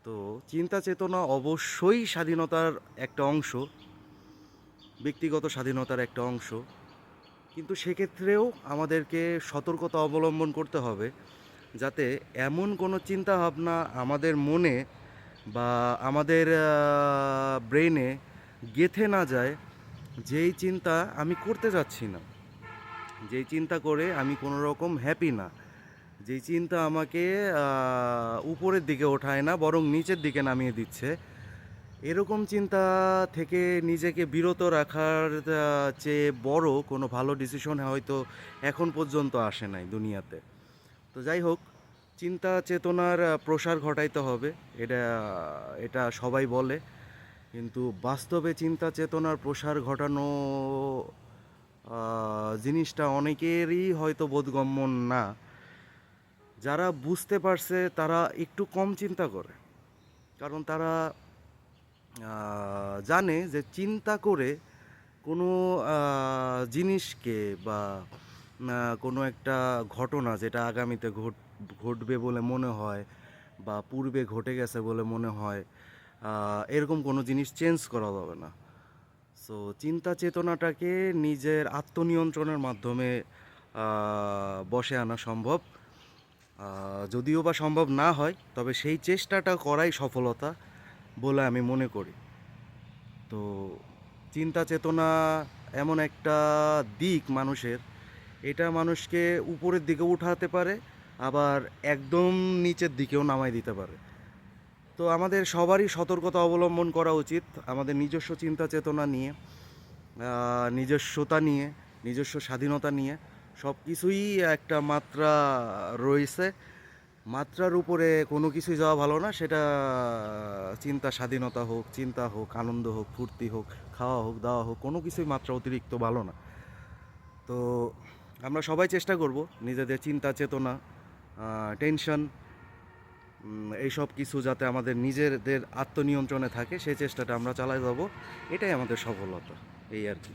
তো চিন্তা চেতনা অবশ্যই স্বাধীনতার একটা অংশ, ব্যক্তিগত স্বাধীনতার একটা অংশ, কিন্তু সেক্ষেত্রেও আমাদেরকে সতর্কতা অবলম্বন করতে হবে যাতে এমন কোনো চিন্তাভাবনা আমাদের মনে বা আমাদের ব্রেনে গেঁথে না যায়, যেই চিন্তা আমি করতে যাচ্ছি না, যেই চিন্তা করে আমি কোনো রকম হ্যাপি না, যেই চিন্তা আমাকে উপরের দিকে ওঠায় না বরং নিচের দিকে নামিয়ে দিচ্ছে, এরকম চিন্তা থেকে নিজেকে বিরত রাখার চেয়ে বড় কোনো ভালো ডিসিশন হয়তো এখন পর্যন্ত আসে নাই দুনিয়াতে। তো যাই হোক, চিন্তা চেতনার প্রসার ঘটাইতে হবে, এটা এটা সবাই বলে, কিন্তু বাস্তবে চিন্তা চেতনার প্রসার ঘটানো জিনিসটা অনেকেরই হয়তো বোধগম্য না। যারা বুঝতে পারছে তারা একটু কম চিন্তা করে, কারণ তারা জানে যে চিন্তা করে কোনো জিনিসকে বা কোনো একটা ঘটনা যেটা আগামীতে ঘটবে বলে মনে হয় বা পূর্বে ঘটে গেছে বলে মনে হয়, এরকম কোনো জিনিস চেঞ্জ করা যাবে না। সো চিন্তা চেতনাটাকে নিজের আত্মনিয়ন্ত্রণের মাধ্যমে বশে আনা সম্ভব। যদিও বা সম্ভব না হয়, তবে সেই চেষ্টাটা করাই সফলতা বলে আমি মনে করি। তো চিন্তা চেতনা এমন একটা দিক মানুষের, এটা মানুষকে উপরের দিকে উঠাতে পারে, আবার একদম নিচের দিকেও নামাই দিতে পারে। তো আমাদের সবারই সতর্কতা অবলম্বন করা উচিত আমাদের নিজস্ব চিন্তা চেতনা নিয়ে, নিজস্বতা নিয়ে, নিজস্ব স্বাধীনতা নিয়ে। সব কিছুই একটা মাত্রা রয়েছে, মাত্রার উপরে কোনো কিছুই যাওয়া ভালো না। সেটা চিন্তা স্বাধীনতা হোক, চিন্তা হোক, আনন্দ হোক, ফুর্তি হোক, খাওয়া হোক, দাওয়া হোক, কোনো কিছুই মাত্রা অতিরিক্ত ভালো না। তো আমরা সবাই চেষ্টা করব নিজেদের চিন্তা চেতনা, টেনশন, এইসব কিছু যাতে আমাদের নিজেদের আত্মনিয়ন্ত্রণে থাকে, সেই চেষ্টাটা আমরা চালাই যাব। এটাই আমাদের সফলতা, এই আর কি।